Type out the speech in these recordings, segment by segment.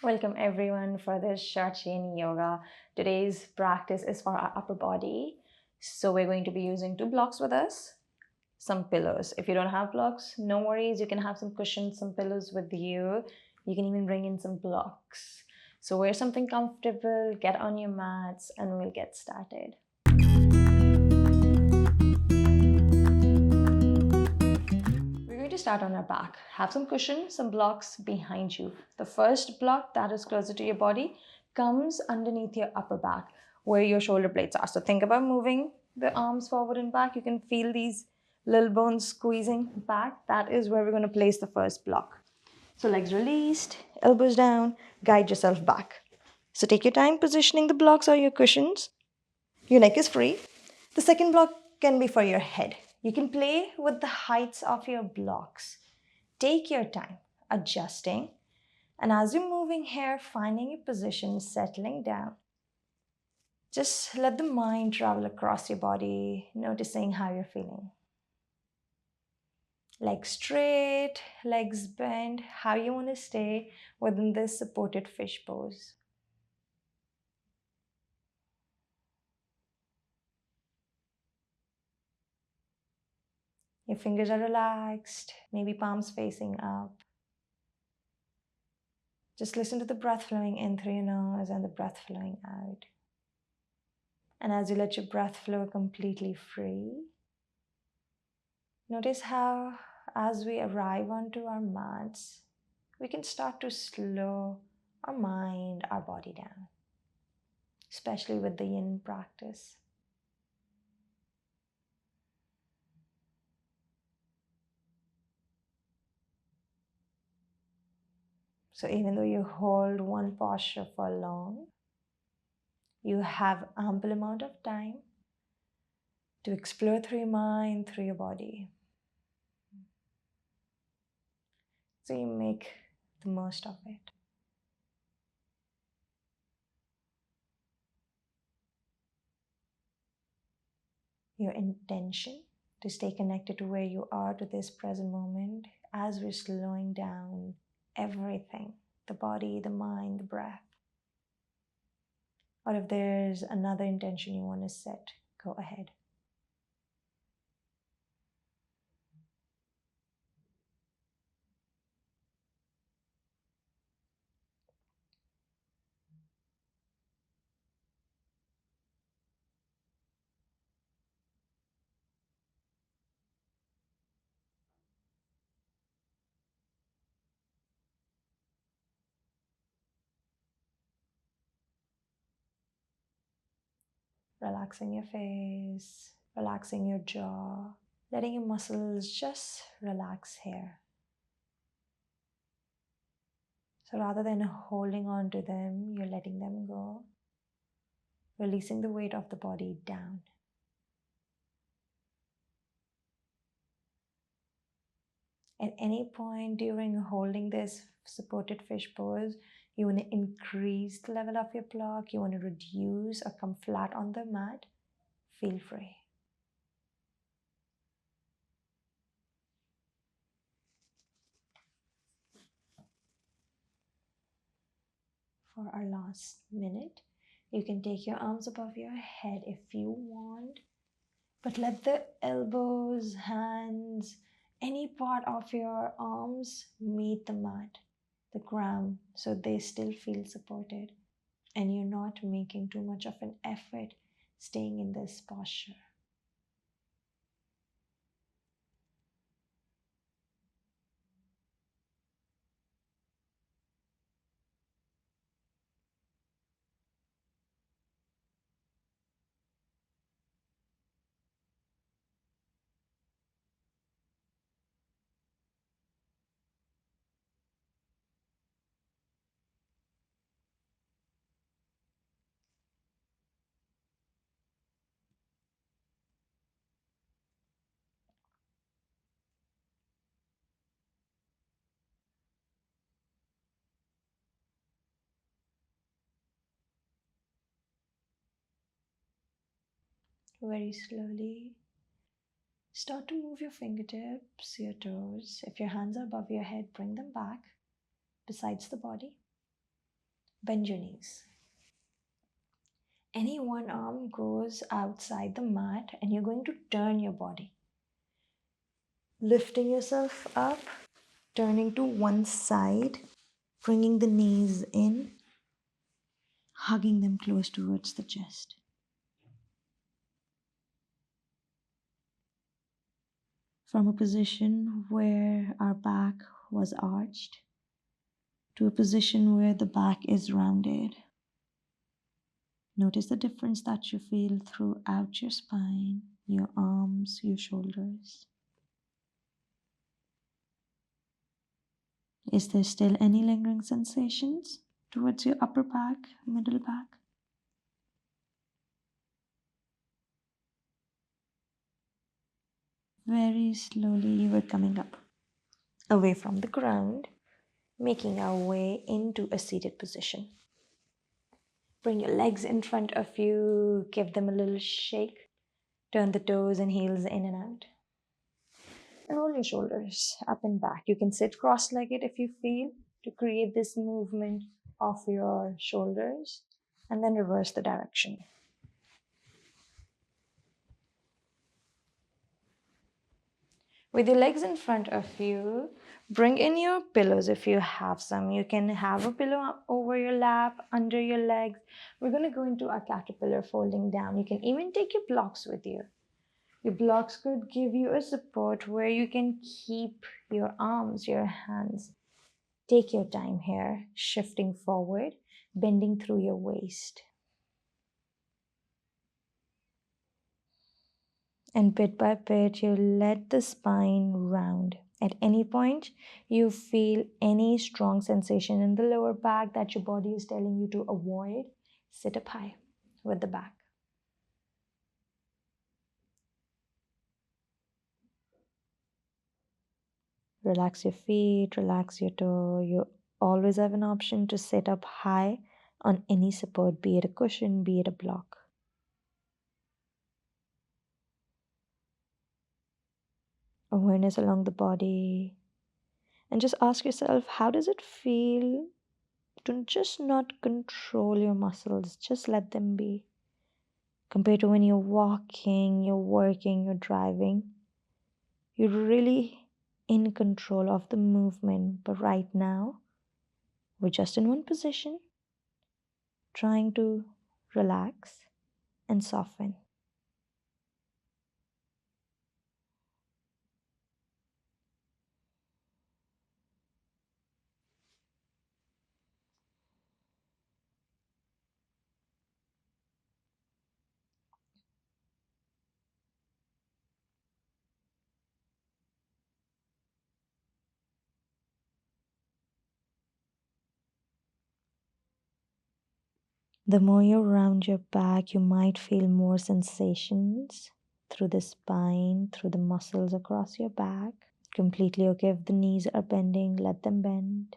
Welcome everyone for this short Yin Yoga. Today's practice is for our upper body. So we're going to be using two blocks with us, some pillows. If you don't have blocks, no worries. You can have some cushions, some pillows with you. You can even bring in some blocks. So wear something comfortable, get on your mats, and we'll get started. We're going to start on our back. Have some cushion, some blocks behind you. The first block that is closer to your body comes underneath your upper back where your shoulder blades are. So think about moving the arms forward and back. You can feel these little bones squeezing back. That is where we're going to place the first block. So legs released, elbows down, guide yourself back. So take your time positioning the blocks or your cushions. Your neck is free. The second block can be for your head. You can play with the heights of your blocks. Take your time adjusting. And as you're moving here, finding your position, settling down. Just let the mind travel across your body, noticing how you're feeling. Legs straight, legs bent, how you want to stay within this supported fish pose. Your fingers are relaxed, maybe palms facing up. Just listen to the breath flowing in through your nose and the breath flowing out. And as you let your breath flow completely free, notice how, as we arrive onto our mats, we can start to slow our mind, our body down, especially with the yin practice. So even though you hold one posture for long, you have ample amount of time to explore through your mind, through your body. So you make the most of it. Your intention to stay connected to where you are, to this present moment, as we're slowing down everything, the body, the mind, the breath. Or if there's another intention you want to set, go ahead. Relaxing your face, relaxing your jaw, letting your muscles just relax here. So rather than holding on to them, you're letting them go, releasing the weight of the body down. At any point during holding this supported fish pose, you want to increase the level of your block, you want to reduce or come flat on the mat, feel free. For our last minute, you can take your arms above your head if you want, but let the elbows, hands, any part of your arms meet the mat, the ground, so they still feel supported and you're not making too much of an effort staying in this posture. Very slowly, start to move your fingertips, your toes. If your hands are above your head, bring them back besides the body. Bend your knees. Any one arm goes outside the mat and you're going to turn your body. Lifting yourself up, turning to one side, bringing the knees in, hugging them close towards the chest. From a position where our back was arched to a position where the back is rounded. Notice the difference that you feel throughout your spine, your arms, your shoulders. Is there still any lingering sensations towards your upper back, middle back? Very slowly you are coming up, away from the ground, making our way into a seated position. Bring your legs in front of you, give them a little shake. Turn the toes and heels in and out. And roll your shoulders up and back. You can sit cross-legged if you feel to create this movement of your shoulders, and then reverse the direction. With your legs in front of you, bring in your pillows if you have some. You can have a pillow over your lap, under your legs. We're going to go into our caterpillar folding down. You can even take your blocks with you. Your blocks could give you a support where you can keep your arms, your hands. Take your time here, shifting forward, bending through your waist. And bit by bit, you let the spine round. At any point, you feel any strong sensation in the lower back that your body is telling you to avoid, sit up high with the back. Relax your feet, relax your toe. You always have an option to sit up high on any support, be it a cushion, be it a block. Awareness along the body. And just ask yourself, how does it feel to just not control your muscles? Just let them be. Compared to when you're walking, you're working, you're driving, you're really in control of the movement. But right now, we're just in one position, trying to relax and soften. The more you round your back, you might feel more sensations through the spine, through the muscles across your back. Completely okay if the knees are bending, let them bend.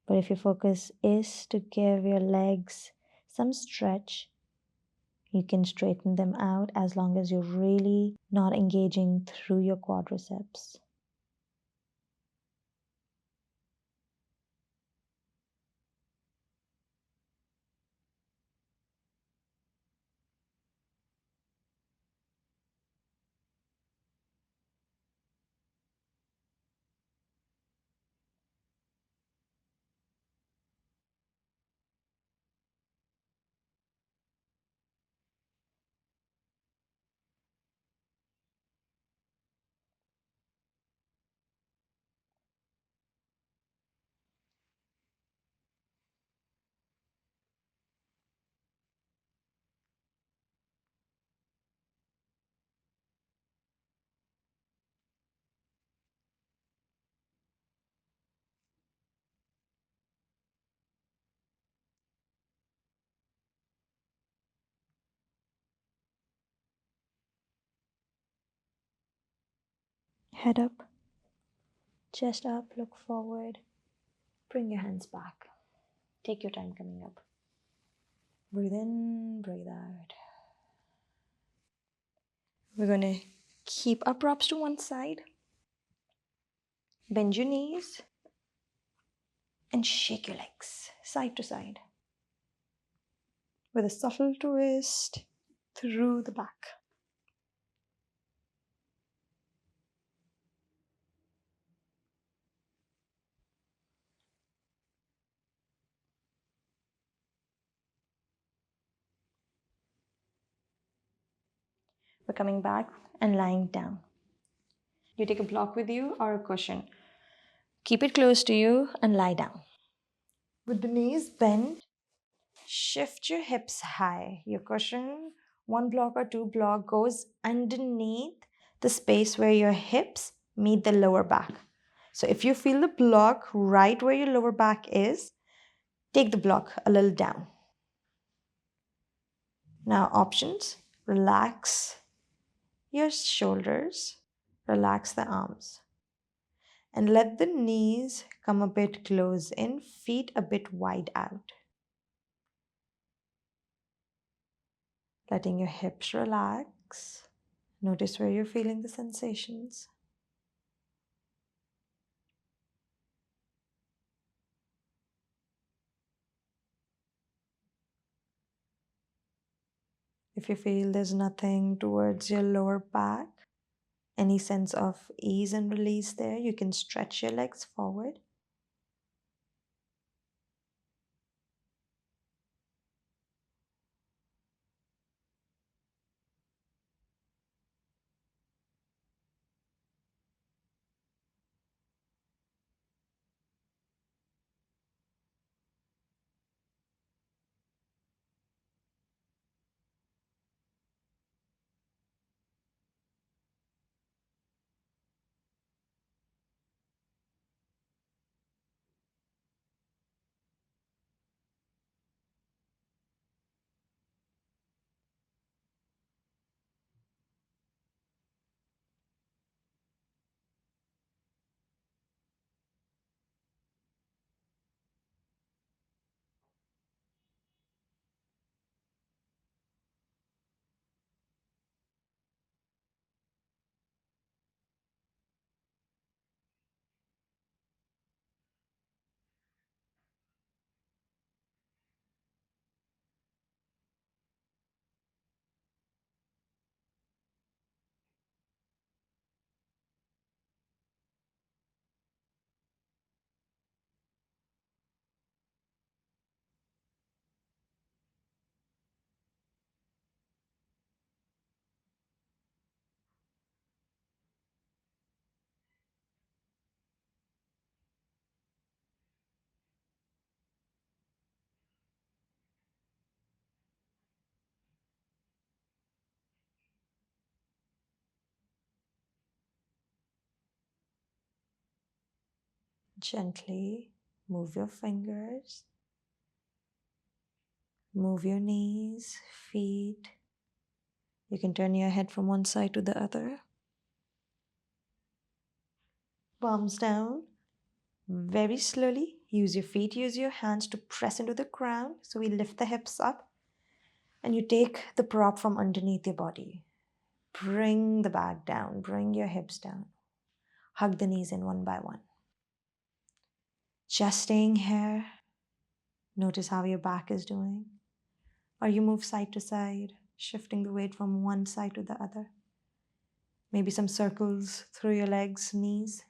But if your focus is to give your legs some stretch, you can straighten them out as long as you're really not engaging through your quadriceps. Head up, chest up, look forward. Bring your hands back. Take your time coming up. Breathe in, breathe out. We're going to Keep our props to one side. Bend your knees and shake your legs side to side with a subtle twist through the back. We're coming back and lying down. You take a block with you or a cushion. Keep it close to you and lie down. With the knees bent, shift your hips high. Your cushion, one block or two block, goes underneath the space where your hips meet the lower back. So if you feel the block right where your lower back is, take the block a little down. Now, options: relax your shoulders, relax the arms, and let the knees come a bit close in, feet a bit wide out. Letting your hips relax. Notice where you're feeling the sensations. If you feel there's nothing towards your lower back, any sense of ease and release there, you can stretch your legs forward. Gently move your fingers, move your knees, feet. You can turn your head from one side to the other. Palms down. Very slowly, use your feet, use your hands to press into the ground. So we lift the hips up and you take the prop from underneath your body. Bring the back down, bring your hips down. Hug the knees in one by one. Just staying here. Notice how your back is doing. Or you move side to side, shifting the weight from one side to the other. Maybe some circles through your legs, knees.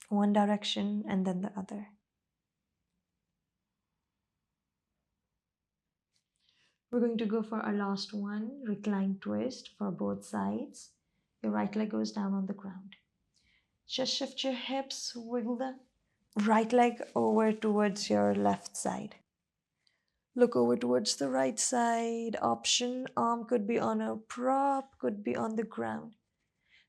One direction and then the other. We're going to go for our last one, recline twist for both sides. Your right leg goes down on the ground. Just shift your hips, wiggle the right leg over towards your left side. Look over towards the right side. Option: arm could be on a prop, could be on the ground.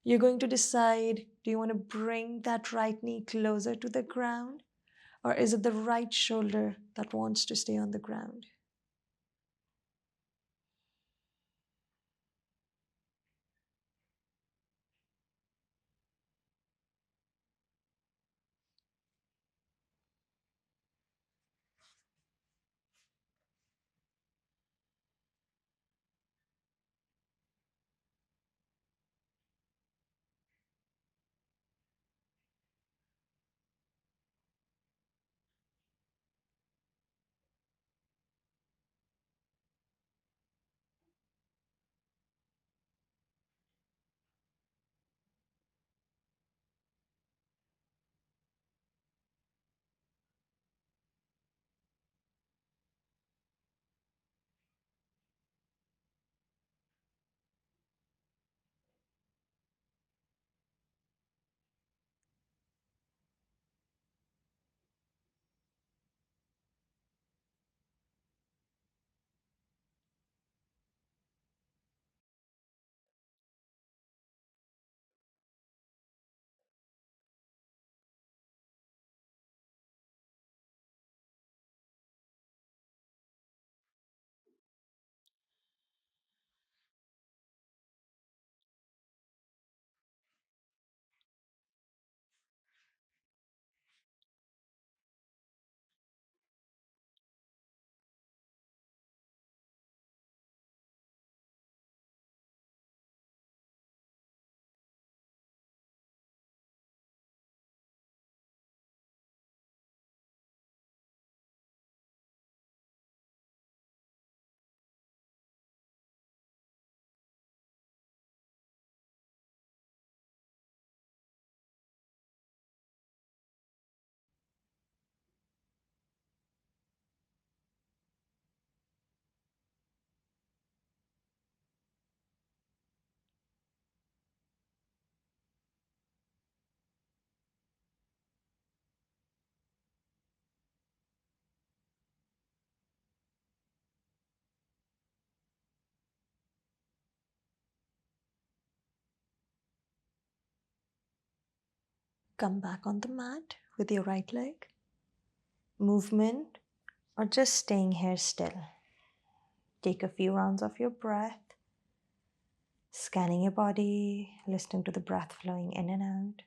You're going to decide, do you want to bring that right knee closer to the ground? Or is it the right shoulder that wants to stay on the ground? Come back on the mat with your right leg. Movement or just staying here still. Take a few rounds of your breath, scanning your body, listening to the breath flowing in and out.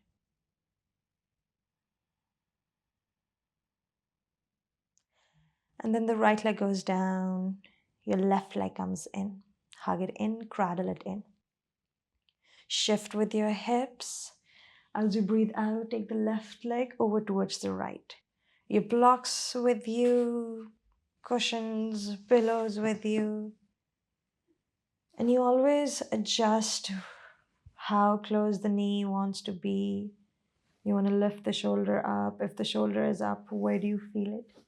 And then the right leg goes down, your left leg comes in. Hug it in, cradle it in. Shift with your hips. As you breathe out, take the left leg over towards the right. Your blocks with you, cushions, pillows with you. And you always adjust how close the knee wants to be. You want to lift the shoulder up. If the shoulder is up, where do you feel it?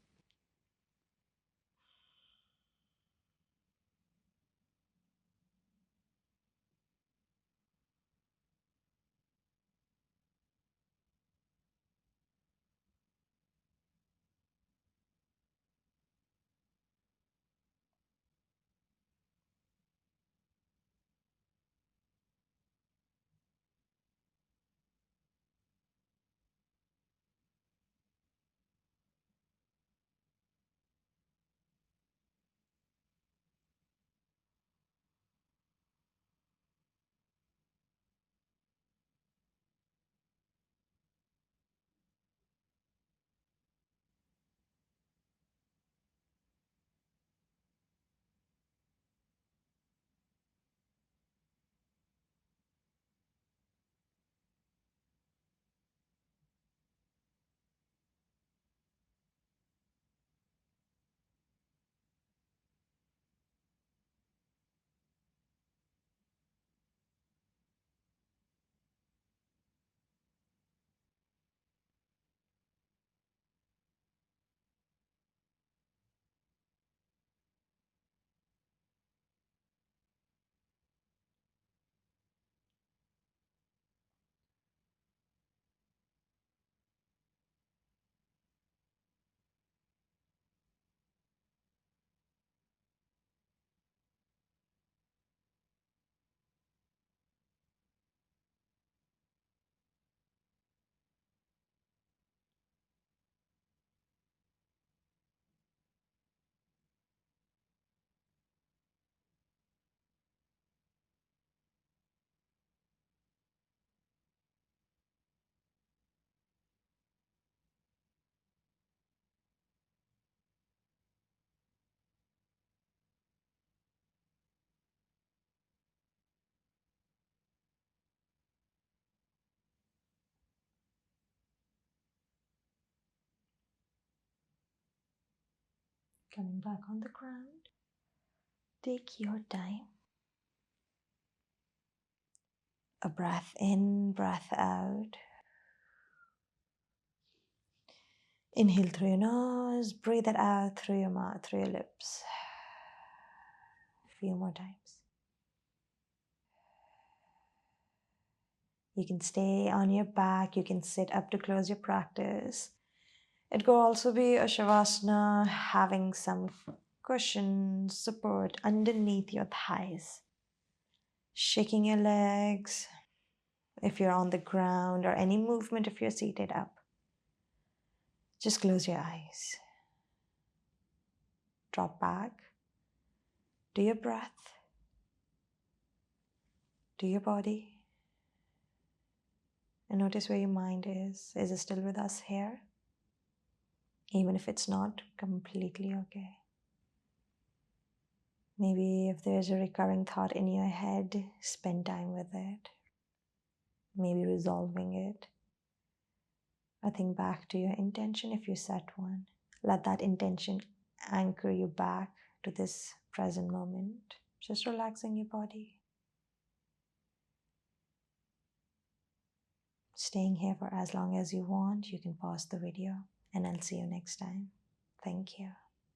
Coming back on the ground. Take your time. A breath in, breath out. Inhale through your nose, breathe it out through your mouth, through your lips. A few more times. You can stay on your back, you can sit up to close your practice. It could also be a shavasana, having some cushion support underneath your thighs. Shaking your legs if you're on the ground, or any movement if you're seated up. Just close your eyes. Drop back. Do your breath. Do your body. And notice where your mind is. Is it still with us here? Even if it's not, completely okay. Maybe if there's a recurring thought in your head, spend time with it. Maybe resolving it. Or think back to your intention if you set one. Let that intention anchor you back to this present moment. Just relaxing your body. Staying here for as long as you want. You can pause the video, and I'll see you next time. Thank you.